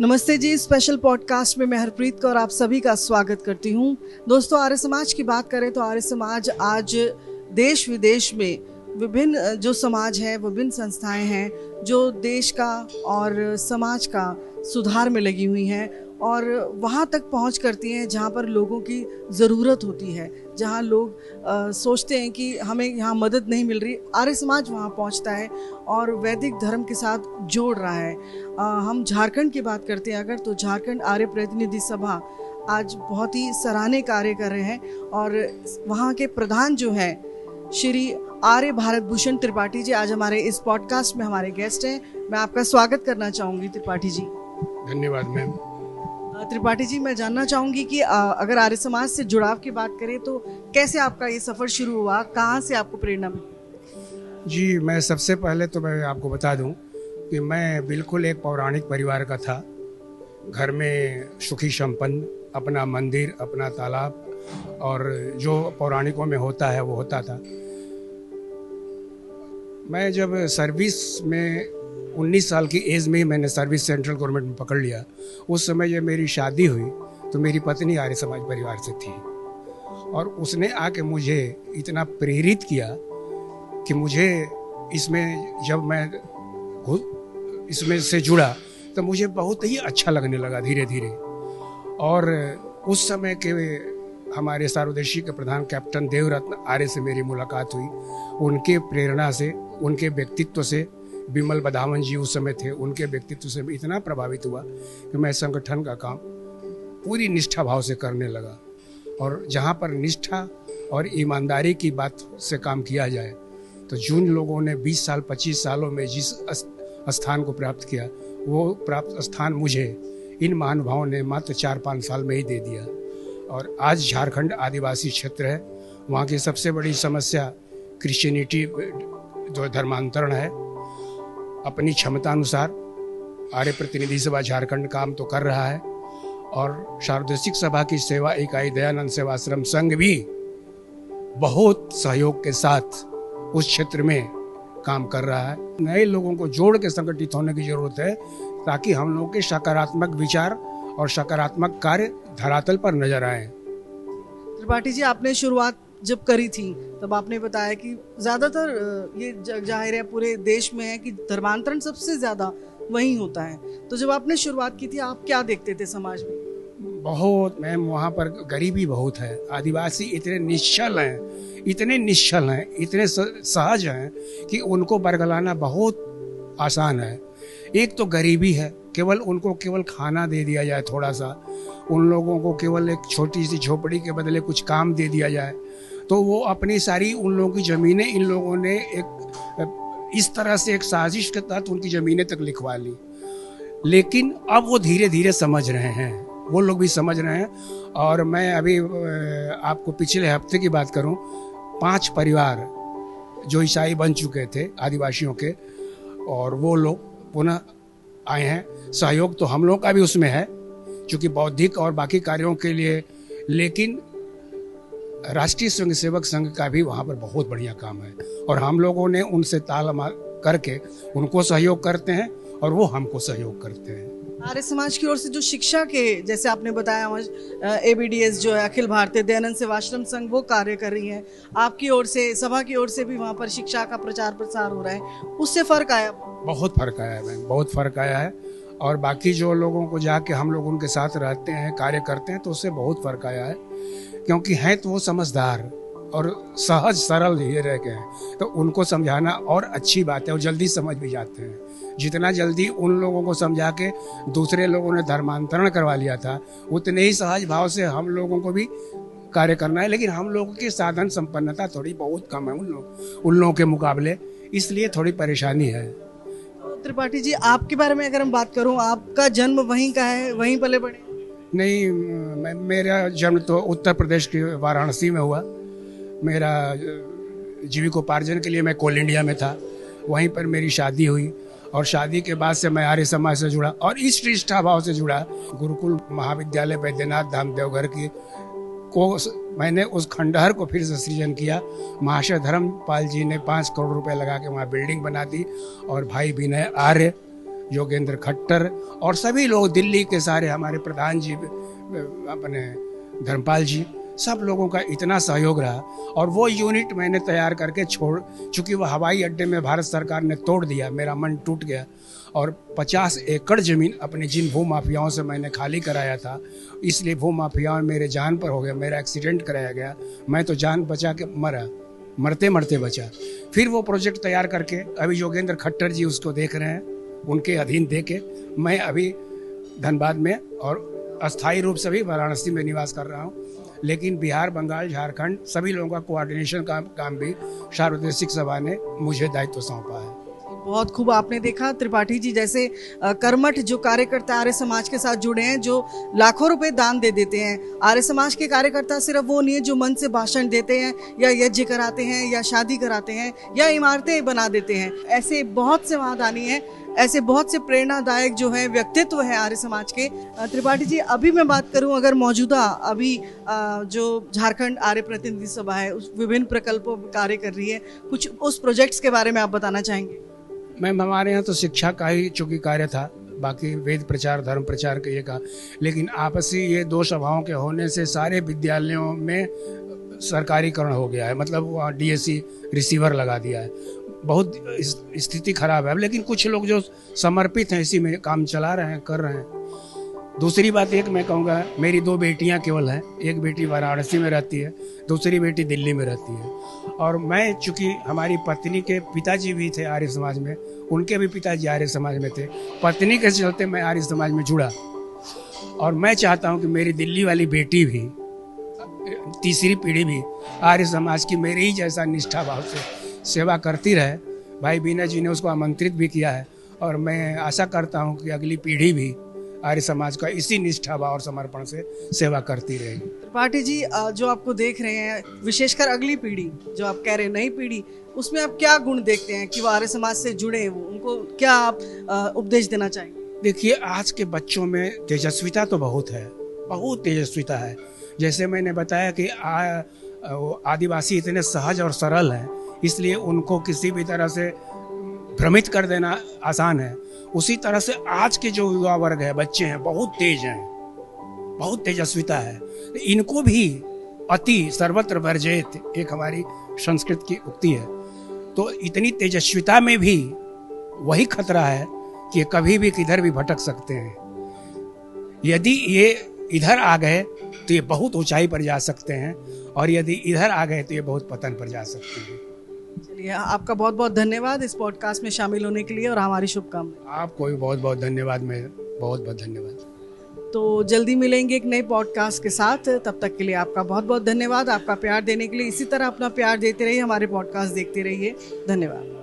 नमस्ते जी, special podcast में मैं हरप्रीत कौर आप सभी का स्वागत करती हूँ। दोस्तों, आर्य समाज की बात करें तो आर्य समाज आज देश विदेश में विभिन्न जो समाज है, विभिन्न संस्थाएं हैं जो देश का और समाज का सुधार में लगी हुई हैं और वहाँ तक पहुँच करती हैं जहाँ पर लोगों की ज़रूरत होती है, जहाँ लोग सोचते हैं कि हमें यहाँ मदद नहीं मिल रही, आर्य समाज वहाँ पहुँचता है और वैदिक धर्म के साथ जोड़ रहा है। हम झारखंड की बात करते हैं अगर, तो झारखंड आर्य प्रतिनिधि सभा आज बहुत ही सराहनीय कार्य कर रहे हैं और वहाँ के प्रधान जो हैं श्री आर्य भारत भूषण त्रिपाठी जी आज हमारे इस पॉडकास्ट में हमारे गेस्ट हैं। मैं आपका स्वागत करना चाहूँगी त्रिपाठी जी। धन्यवाद मैम। त्रिपाठी जी, मैं जानना चाहूँगी कि अगर आर्य समाज से जुड़ाव की बात करें तो कैसे आपका ये सफ़र शुरू हुआ, कहाँ से आपको प्रेरणा मिली? जी, मैं सबसे पहले तो मैं आपको बता दूं कि मैं बिल्कुल एक पौराणिक परिवार का था। घर में सुखी संपन्न, अपना मंदिर, अपना तालाब और जो पौराणिकों में होता है वो होता था। मैं जब सर्विस में 19 साल की एज में ही मैंने सर्विस सेंट्रल गवर्नमेंट में पकड़ लिया। उस समय जब मेरी शादी हुई तो मेरी पत्नी आर्य समाज परिवार से थी और उसने आके मुझे इतना प्रेरित किया कि मुझे इसमें जब मैं इसमें से जुड़ा तो मुझे बहुत ही अच्छा लगने लगा धीरे धीरे। और उस समय के हमारे सार्वदेशी के प्रधान कैप्टन देवरत्न आर्य से मेरी मुलाकात हुई। उनके प्रेरणा से, उनके व्यक्तित्व से, विमल बदावन जी उस समय थे, उनके व्यक्तित्व से मैं इतना प्रभावित हुआ कि मैं संगठन का काम पूरी निष्ठा भाव से करने लगा। और जहाँ पर निष्ठा और ईमानदारी की बात से काम किया जाए तो जिन लोगों ने 20 साल 25 सालों में जिस स्थान को प्राप्त किया वो प्राप्त स्थान मुझे इन महानुभावों ने मात्र 4-5 साल में ही दे दिया। और आज झारखंड आदिवासी क्षेत्र है, वहाँ की सबसे बड़ी समस्या क्रिश्चियनिटी जो धर्मांतरण है। अपनी क्षमता अनुसार आर्य प्रतिनिधि सभा झारखंड काम तो कर रहा है और सार्वदेशिक सभा की सेवा इकाई दयानंद सेवाश्रम संघ भी बहुत सहयोग के साथ उस क्षेत्र में काम कर रहा है। नए लोगों को जोड़ के संगठित होने की जरूरत है ताकि हम लोग के सकारात्मक विचार और सकारात्मक कार्य धरातल पर नजर आए। त्रिपाठी जी, आपने शुरुआत जब करी थी तब आपने बताया कि ज़्यादातर ये जाहिर है पूरे देश में है कि धर्मांतरण सबसे ज़्यादा वहीं होता है। तो जब आपने शुरुआत की थी आप क्या देखते थे समाज में? बहुत मैम, वहाँ पर गरीबी बहुत है। आदिवासी इतने निश्चल हैं, इतने निश्चल हैं, इतने सहज हैं कि उनको बरगलाना बहुत आसान है। एक तो गरीबी है, केवल उनको केवल खाना दे दिया जाए थोड़ा सा, उन लोगों को केवल एक छोटी सी झोपड़ी के बदले कुछ काम दे दिया जाए तो वो अपनी सारी उन लोगों की ज़मीनें इन लोगों ने एक इस तरह से एक साजिश के तहत उनकी ज़मीनें तक लिखवा ली। लेकिन अब वो धीरे धीरे समझ रहे हैं, वो लोग भी समझ रहे हैं। और मैं अभी आपको पिछले हफ्ते की बात करूं, 5 परिवार जो ईसाई बन चुके थे आदिवासियों के और वो लोग पुनः आए हैं। सहयोग तो हम लोग का भी उसमें है क्योंकि बौद्धिक और बाकी कार्यों के लिए, लेकिन राष्ट्रीय स्वयंसेवक संघ का भी वहाँ पर बहुत बढ़िया काम है और हम लोगों ने उनसे तालमेल करके उनको सहयोग करते हैं और वो हमको सहयोग करते हैं। आर्य समाज की ओर से जो शिक्षा के, जैसे आपने बताया ABDS जो है अखिल भारतीय दयानंद सेवाश्रम संघ, वो कार्य कर रही है। आपकी ओर से, सभा की ओर से भी वहाँ पर शिक्षा का प्रचार प्रसार हो रहा है, उससे फ़र्क आया? बहुत फ़र्क आया है मैम, बहुत फ़र्क आया है। और बाकी जो लोगों को जाके हम लोग उनके साथ रहते हैं, कार्य करते हैं तो उससे बहुत फ़र्क आया है क्योंकि हैं तो वो समझदार और सहज सरल ये रह गए हैं तो उनको समझाना और अच्छी बात है और जल्दी समझ भी जाते हैं। जितना जल्दी उन लोगों को समझा के दूसरे लोगों ने धर्मांतरण करवा लिया था उतने ही सहज भाव से हम लोगों को भी कार्य करना है। लेकिन हम लोगों की साधन संपन्नता थोड़ी बहुत कम है उन लोगों के मुकाबले, इसलिए थोड़ी परेशानी है। त्रिपाठी जी, आपके बारे में अगर हम बात करूं, आपका जन्म वहीं का है, वहीं पले बड़े? नहीं, मेरा जन्म तो उत्तर प्रदेश के वाराणसी में हुआ। मेरा जीविकोपार्जन के लिए मैं कोल इंडिया में था, वहीं पर मेरी शादी हुई और शादी के बाद से मैं आर्य समाज से जुड़ा और इस निष्ठा भाव से जुड़ा। गुरुकुल महाविद्यालय बैद्यनाथ धाम देवघर की को मैंने उस खंडहर को फिर से सृजन किया। महाशय धर्मपाल जी ने 5 करोड़ रुपए लगा के वहाँ बिल्डिंग बना दी और भाई विनय आर्य योगेंद्र खट्टर और सभी लोग, दिल्ली के सारे हमारे प्रधान जी, अपने धर्मपाल जी, सब लोगों का इतना सहयोग रहा। और वो यूनिट मैंने तैयार करके चूँकि वो हवाई अड्डे में भारत सरकार ने तोड़ दिया, मेरा मन टूट गया। और 50 एकड़ ज़मीन अपने जिन भू माफियाओं से मैंने खाली कराया था, इसलिए भू माफियाओं मेरे जान पर हो गया, मेरा एक्सीडेंट कराया गया, मैं तो जान बचा के मरते मरते बचा। फिर वो प्रोजेक्ट तैयार करके अभी योगेंद्र खट्टर जी उसको देख रहे हैं, उनके अधीन दे के मैं अभी धनबाद में और अस्थायी रूप से भी वाराणसी में निवास कर रहा हूँ। लेकिन बिहार, बंगाल, झारखंड सभी लोगों का कोऑर्डिनेशन का काम भी सार्वदेशिक सभा ने मुझे दायित्व सौंपा है। बहुत खूब आपने देखा त्रिपाठी जी जैसे कर्मठ जो कार्यकर्ता आर्य समाज के साथ जुड़े हैं, जो लाखों रुपए दान दे देते हैं। आर्य समाज के कार्यकर्ता सिर्फ वो नहीं है जो मन से भाषण देते हैं या यज्ञ कराते हैं या शादी कराते हैं या इमारतें बना देते हैं। ऐसे बहुत से महादानी हैं, ऐसे बहुत से प्रेरणादायक जो है व्यक्तित्व है आर्य समाज के। त्रिपाठी जी, अभी मैं बात करूं अगर मौजूदा अभी जो झारखंड आर्य प्रतिनिधि सभा है उस विभिन्न प्रकल्पों पर कार्य कर रही है, कुछ उस प्रोजेक्ट्स के बारे में आप बताना चाहेंगे? मैम, हमारे यहाँ तो शिक्षा का ही चूँकि कार्य था, बाकी वेद प्रचार, धर्म प्रचार का ये का, लेकिन आपसी ये 2 सभाओं के होने से सारे विद्यालयों में सरकारीकरण हो गया है। मतलब वहाँ DSC रिसीवर लगा दिया है। बहुत स्थिति खराब है, लेकिन कुछ लोग जो समर्पित हैं इसी में काम चला रहे हैं, कर रहे हैं। दूसरी बात एक मैं कहूँगा, मेरी 2 बेटियाँ केवल हैं। एक बेटी वाराणसी में रहती है, दूसरी बेटी दिल्ली में रहती है। और मैं चूँकि हमारी पत्नी के पिताजी भी थे आर्य समाज में, उनके भी पिताजी आर्य समाज में थे, पत्नी के चलते मैं आर्य समाज में जुड़ा। और मैं चाहता हूँ कि मेरी दिल्ली वाली बेटी भी, तीसरी पीढ़ी भी आर्य समाज की मेरे ही जैसा निष्ठा भाव से सेवा करती रहे। भाई बीना जी ने उसको आमंत्रित भी किया है और मैं आशा करता हूँ कि अगली पीढ़ी भी आर्य समाज का इसी निष्ठा भाव और समर्पण से सेवा करती रहेगी। त्रिपाठी जी, जो आपको देख रहे हैं, विशेषकर अगली पीढ़ी जो आप कह रहे हैं, नई पीढ़ी, उसमें आप क्या गुण देखते हैं कि वो आर्य समाज से जुड़े, वो उनको क्या आप उपदेश देना चाहेंगे? देखिए, आज के बच्चों में तेजस्विता तो बहुत है, बहुत तेजस्विता है। जैसे मैंने बताया कि आदिवासी इतने सहज और सरल हैं, इसलिए उनको किसी भी तरह से भ्रमित कर देना आसान है। उसी तरह से आज के जो युवा वर्ग है, बच्चे हैं, बहुत तेज हैं, बहुत तेजस्विता है। इनको भी अति सर्वत्र वर्जेत, एक हमारी संस्कृत की उक्ति है। तो इतनी तेजस्विता में भी वही खतरा है कि कभी भी किधर भी भटक सकते हैं। यदि ये इधर आ गए तो ये बहुत ऊंचाई पर जा सकते हैं, और यदि इधर आ गए तो ये बहुत पतन पर जा सकते हैं। चलिए, आपका बहुत बहुत धन्यवाद इस पॉडकास्ट में शामिल होने के लिए और हमारी शुभकामनाएं। आपको भी बहुत बहुत धन्यवाद, मैं बहुत बहुत धन्यवाद। तो जल्दी मिलेंगे एक नए पॉडकास्ट के साथ, तब तक के लिए आपका बहुत बहुत धन्यवाद। आपका प्यार देने के लिए इसी तरह अपना प्यार देते रहिए, हमारे पॉडकास्ट देखते रहिए। धन्यवाद।